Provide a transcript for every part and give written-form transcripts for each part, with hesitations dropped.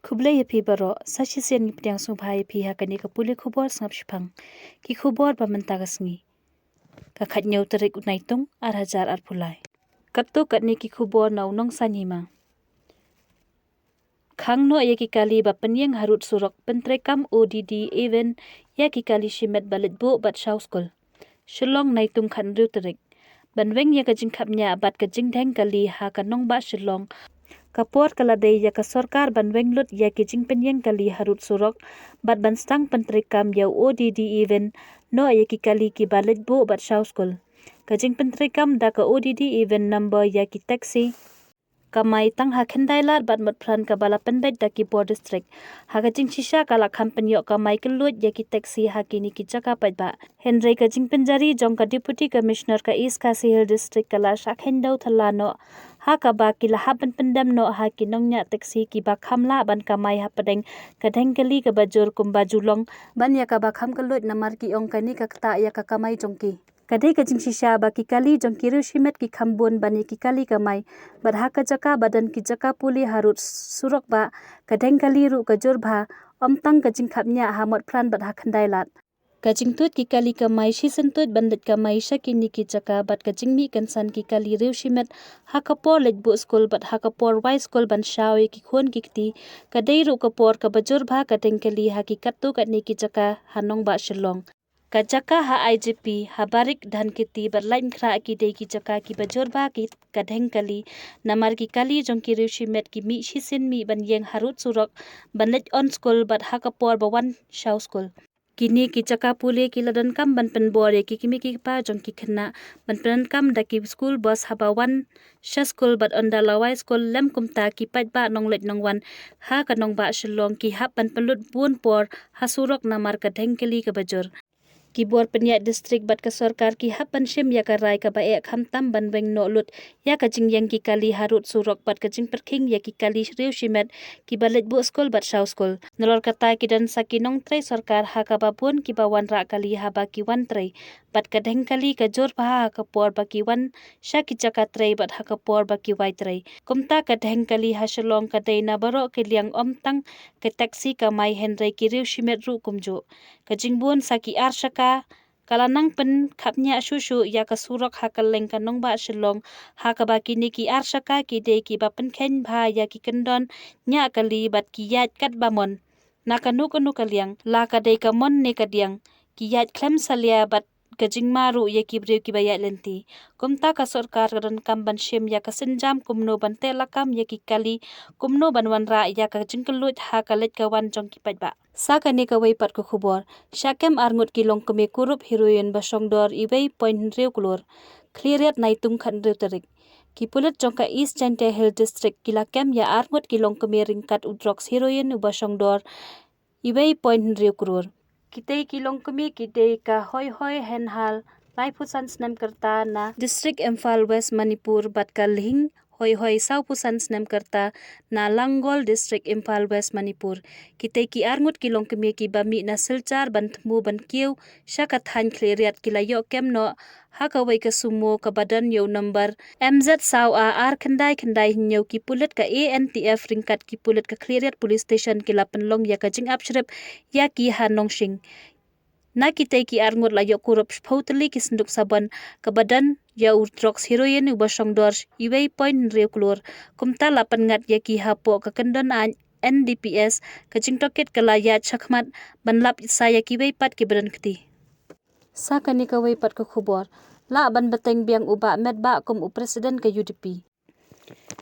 Kublai yapi baro sashi sian ni pediang sumpai yapi hakani ka puli kubor sangap shipang ki kubor pamenta kasngi kakat nyau terik unaitung hajar pulai kattu katni ki kubor na unong sanyima khang no ya ki kali ba penyeng harut surok pentrekam ODD event ya ki kali shimet balit bo bat shaw school shillong naitung khan ru terik banweng ya ka jingkhapnya bat ka jingdheng kali ha kanong ba shillong kapor kaladei ya ka sarkar banweng lut ya ki jingpenyeng kali harut surok bat banstang pentrekam ya ODD event no ya ki kali ki balit bo bat shaw school ka jingpentrekam da ka ODD event number ya ki taxi kamai tang ha khendai lat bat mot pran ka bala penbet da ki por district ha ka jing shisha kala company yo kamai kelut ya ki taxi ha ki ni ki chaka pat ba henry ka jing penjari jong ka deputy commissioner ka east Khasi Hill district kala shakhendau thala no ha ka ba ki la haban pendam no ha ki nongnya taxi ki ba khamla ban kamai ha padeng ka dhengkali ka bajur kumba julong ban ya ka ba kham kelut namar ki ong ka ni ka kta ya ka kamai jongki kadai ka jing shisha ba ki kali jong ki rushimet ki khambun bani ki kali kamai badha ka jaka badan ki jaka puli harut surok ba kadeng kali ru ka jurba omtang ka jing khapnya ha mot pran badha khandai lat ka jing tut ki kali kamai shi sentut bandit kamai shakini ki jaka bat ka jing mi kansan ki kali rushimet ha ka por lejbu school bat ha ka por wai school ban shawi ki khon ki kti kadai ru ka por ka bajurba ka dengkali ha ki kattu katni ki jaka hanong ba shillong ka jaka ha IGP ha barik dhan kiti berlain khra ki dei ki jaka ki bajurba ki kadheng kali namar ki kali jong ki rishi met ki mi shisin mi ban yeng harut surok banlet on school bat ha ka por bawan shaw school kini ki jaka pule ki ladan kam ban pen bore ki kimi ki pa jong ki khna ban pen kam da ki school bus ha bawan sha school bat on da lawai school lem kumta ki pat ba nonglet nongwan ha ka nong ba shillong ki hap ban pelut bun por ha surok namar ka dhengkali ka bajur ki bor penya district bat ka sarkar ki hapan shim ya ka rai ka ba ek ham tam ban weng no lut ya ka jing yang ki kali harut surok bat ka jing perking ya ki kali riu shimet ki balet bu school bat shaw school nolor kata ki dan sakinong trai sarkar ha ka ba bun ki ba wan ra kali ha ba ki wan trai bat ka dheng kali ka jor ba ha ka por ba ki wan sha ki chaka trai bat ha ka por ba ki wai trai kumta ka dheng kali ha shalong ka dei na baro ke liang om tang ka taxi ka mai henry ki riu shimet ru kumjo ka jingbun saki ar shaka kalanang pen khapnya shushu ya ka surok ha ka leng ka nong ba shillong ha ka ba ki ni ki ar shaka ki de ki ba pen khen bha ya ki kendon nya kali bat ki yat kat ba mon na ka nu kaliang la ka de ka mon ne ka diang ki yat khlem salia bat ka jingmaru ya ki bre ki ba ya lenti kumta ka sarkar ran kam ban shim ya ka sinjam kumno ban te lakam ya ki kali kumno ban wan ra ya ka jingkelut ha ka let ka wan jong ki pat ba sakani ka wei pat ko khubor shakem arngut ki long keme kurup heroin basongdor iwei point reu kulor clearet naitung khan reu tarik ki pulit jongka east Chante Hill district kila kem ya arngut ki long keme ringkat udrox heroin basongdor iwei point reu kulor kitei ki long keme kitei ka hoi hoi henhal raipusan snem karta na district Imphal West Manipur bat ka ling hoi hoi sau pusan snem karta na Langol district Imphal West Manipur kitei ki arngut ki long keme ki bami na silchar ban thmu ban kieu shaka than cleariat ki la yo kem no ha ka wei ka sumo ka badan yo number MZ sau a ar khandai nyau ki pulit ka ANTF ringkat ki pulit ka cleariat police station ki la penlong ya ka jing apshrep ya ki hanong shing na kitei ki arngut la yo kurup photeli ki sinduk saban ka badan ya udrox heroin ubasongdor iwei point rekulor kumta la pangat ya ki hapo ka kendon an NDPS ka jingtoket kala ya chakmat banlap saya ki wei pat ki badan kti sakani ka wei pat ka khubor la ban bateng biang uba met ba kum u president ka UDP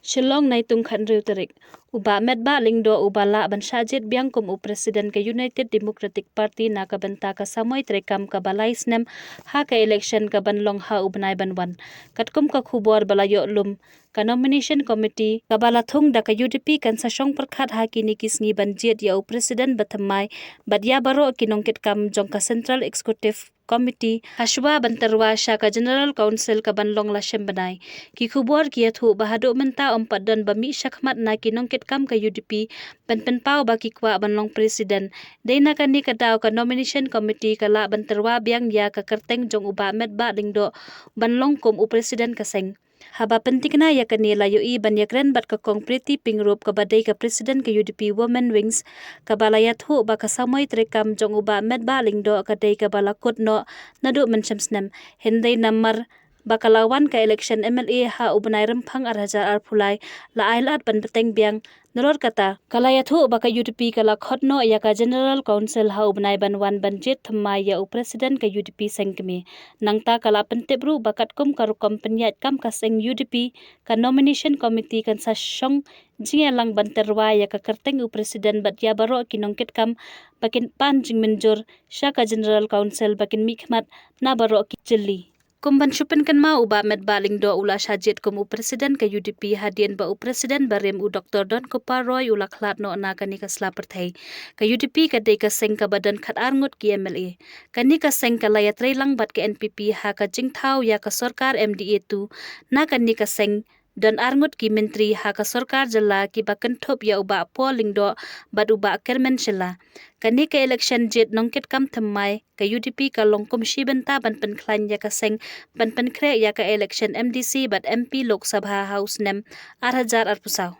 Shillong naitung khan reu tarik uba met ba lingdo uba la ban shajit biang kum u president ka United Democratic Party na ka banta ka samoy trekam ka balai snem ha ka election ka banlong ha ubnai banwan katkum ka khubor balayo lum ka nomination committee ka balathung da ka UDP kan sa shong prakhat ha ki ni kisngi banjet ya u president bathamai badya baro kinongket kam jong ka central executive committee hashwa bantarwa sha ka general council ka banlong la shem banai ki khubor ki athu bahado menta padan bami shakmat na kinongket kam ka UDP pen pau ba ki kwa banlong president deina ka ni ka daw ka nomination committee ka la bantarwa biang ya ka kerteng jong uba met ba lingdo banlong kum u president ka seng Haba pentingna yakni layoi banyakran bat ka konkreti pingrop ka badai ka presiden ka UDP Women Wings ka balayat hu ba ka samoi trekam jong uba med ba lingdo ka dai ka balakot no nadu menchamsnam hindai namar bakalawan ka election MLA ha ubnai rempang arhajar arpulai la ailat ban beteng biang Nalor kata, kalayat hu baka UDP kala khotno ya ka General Council ha ubnai ban wan ban jet thma ya u President ka UDP sengkemi. Nangta kala pentebru bakat kum karukom penyat kam ka seng UDP ka nomination committee kan sa syong jia lang ban terwa ya ka kerteng u President bat ya baro kinongket kam bakin pan jing menjur sya ka General Council bakin mikmat na baro ki jeli. Kumban syupen kan ma uba med baling do ula syajit kum u presiden ka UDP hadian ba u presiden barem u Dr. Don Kuparoy ula khlat no na kani ka sla perthai ka UDP ka dei ka seng ka badan khat arngut ki MLA kani ka seng ka layat reilang bat ka NPP ha ka jingthau ya ka sarkar MDA tu na kani ka seng dan arngut ki menteri ha ka sarkar jala ki bakan thop ya uba polling do bat uba kermen shela kani ka election jet nongket kam thammai ka UDP ka longkom shibenta ban pen khlan ya ka seng ban pen kre ya ka election MDC bat MP Lok Sabha House nem 8,000 arpusau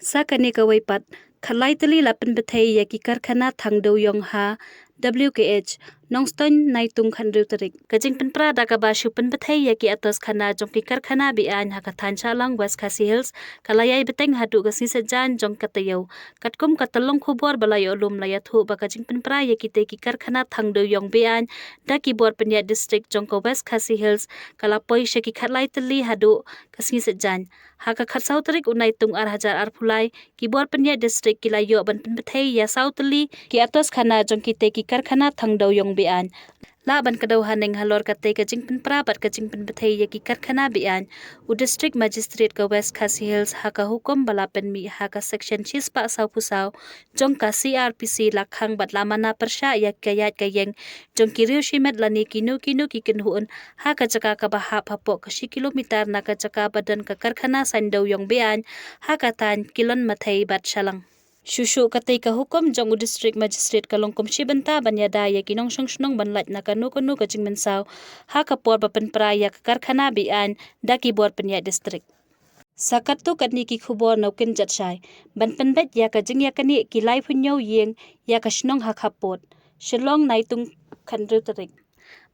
sa kani ka waipat khalai tali lapen bethai ya ki karkhana thangdo yong ha WKH Nongston naitung khandru tarik kajing penpra da ka ba shupen bethai ya ki atas khana jong ki karkhana bi an ha ka thancha lang West Khasi Hills kalayai beteng hatu ka si sejan jong katayo katkum katalong khubor balayo lum layat hu ba kajing penpra ya ki te ki karkhana thangdo yong bi an da ki bor penya district jong ka West Khasi Hills kala poi she ki khatlai tali hadu ka si sejan ha ka khatsau tarik unai tung 8,000 arpulai ki bor penya district ki layo ban pen bethai ya sautali ki atas khana jong ki te ki karkhana thangdo yong bian la ban kadau haneng halor kate ka jingpen prabat ka jingpen bethai ya ki karkhana bian u district magistrate ka West Khasi Hills ha ka hukum balapen mi ha ka section 6 pa sau pusau jong ka CRPC lakhang bat lamana persya ya kayat kayeng jong ki riu shimet lani kinu ki kinhuun ha ka jaka ka bahap hapo ka 10 kilometer na ka jaka badan ka karkhana sandau yong bian ha ka tan kilon mathai bat shalang Shushu katay ka hukom jong u district magistrate kalong kumshibenta banyada ya kinong shnong banlat na kanu ka jingmensaw ha kapor bapen praya ka karkhana bian daki bor penya district. Sakat tu kat ni ki khubor naukin jatshai ban penbet ya ka jing ya kani ki lai punyo yeng ya ka shnong ha kapot shilong naitung khandru tarik.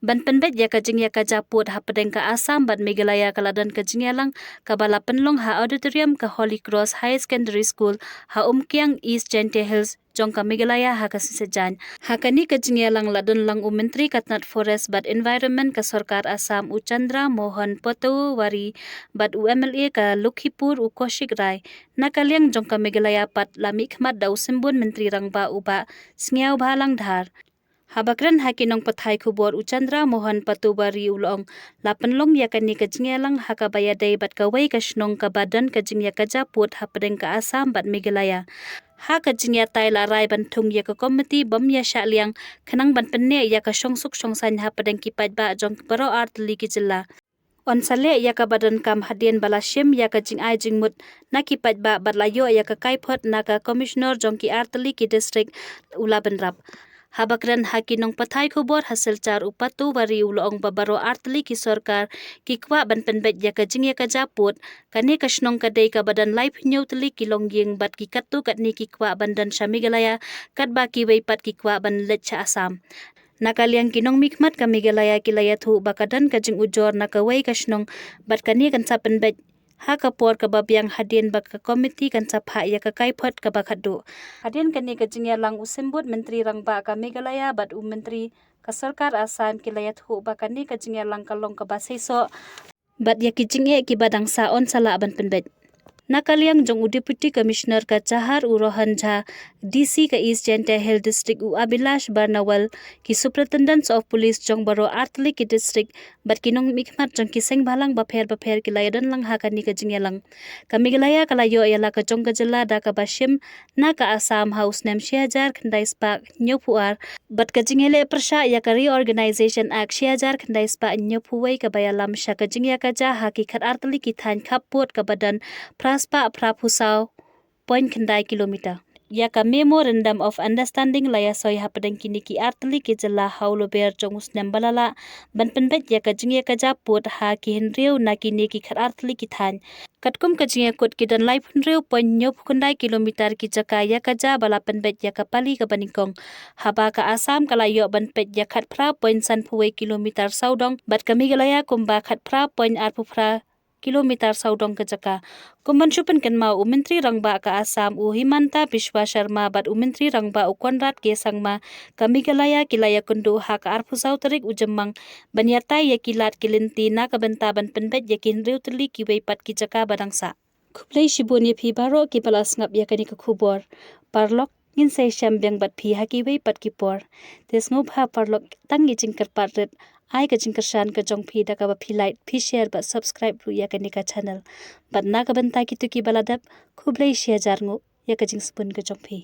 Ban penbet ya ka jing ya ka japut ha pedeng ka Assam bat Meghalaya kaladan ka jing yalang ka bala penlong ha auditorium ka Holy Cross High Secondary School ha Umkiang East Gente Hills jong ka Meghalaya ha ka sisejan ha kani ka jing yalang ladon lang menteri katnat forest bat environment ka sarkar Assam u Chandra Mohan Patowari bat u MLA ka Lukhipur u Kaushik Rai na kalyang jong ka Meghalaya pat lami khmat dau simbun menteri rangba uba sngiau bhalang dhar Habakran hakinong pathai khubor u Chandra Mohan Patowari ulong lapenlong ya kani ka jingyalang hakabaya dai bat kawai ka shnong ka badan ka jingya ka japut hapdeng ka Assam bat Meghalaya ha ka jingya tai la rai ban thung ya ka committee bam ya sha liang khanang ban penne ya ka shongsuk shongsan hapdeng ki pat ba jong baro art li ki jilla on sale ya ka badan kam hadien bala shim ya ka jing ai jing mut na ki pat ba bat layo ya ka kai phot na ka commissioner jong ki artli ki district ula benrap Habakran hakinong pathai khubor hasil char upatu bari ulong babaro artli ki sarkar ki kwa ban penbet ya ka jing ya ka japut kani ka shnong ka dei ka badan life nyutli ki longyeng bat ki katu kat ni ki kwa bandan Meghalaya kat ba ki wei pat ki kwa ban lecha Assam nakaliang kinong mikmat ka Meghalaya ki layathu bakadan ka jing ujor na ka wei ka shnong bat kani kan sa penbet ha kapor ka babyang hadien baka komiti kan sapha ya ka kaipot ka bakhadu hadien kani ka jingya lang usimbut menteri rangba ka Meghalaya bat menteri ka sarkar Assam ki layat hu bakani ka jingya lang kalong ka basaiso bat ya ki jingye ki badang sa on sala ban penbet Nakaliang jong u Deputy Commissioner ka Chahar u Rohan Jha, DC ka East Gente Hill District u Abhilash Barnawal, ki Superintendent of Police jong baro Artli ki District, bat kinong mikmat jong ki seng balang bapher ki layadan lang ha kani ka jingyalang. Ka Meghalaya kalayo yala ka jong ka jila da ka bashim na ka Assam House nem 6,000 khandai spa nyopuar, bat ka jingyele persya ya ka Reorganization Act 6,000 khandai spa nyopuway ka bayalam sya ka jingya ka ja ha ki khat Artli ki than khapot ka badan Praspa Prapusau point khandai kilometer. ya ka memorandum of understanding laya soi hapadang kini ki artli ki jala haulo ber jongus nambalala ban penbet ya ka jing ya ka japut ha ki henriu na kini ki khar artli ki than katkum ka jing ya kot ki dan lai phunriu ponyo phukundai kilometer ki jaka ya ka ja bala penbet ya ka pali ka baningkong haba ka asam kala yo ban pet ya khat phra point san phuwe kilometer saudong bat kami galaya kumba khat phra point ar phra kilometer saudong ka jaka kumban chupan kan ma umintri rangba ka asam u himanta Biswa Sharma bat umintri rangba u Konrad ke sangma kami galaya kilaya kundu ha ka arphu sautarik ujemmang banyata ya kilat kilinti na ka benta ban penbet ya kin riu tli ki wei pat ki jaka badangsa khuplei shibon ye phi baro ki palas ngap ya kani ka khubor parlok ngin sai sham beng bat phi ha ki wei pat ki por tesngo pha parlok tang gi jingkar patret ai ka jingkar shan ka jong phi da ka ba phi like phi share ba subscribe ru ya kani ka channel bat na ka benta ki tu ki baladap khublei share jar ngo ya ka jing spoon ka jong phi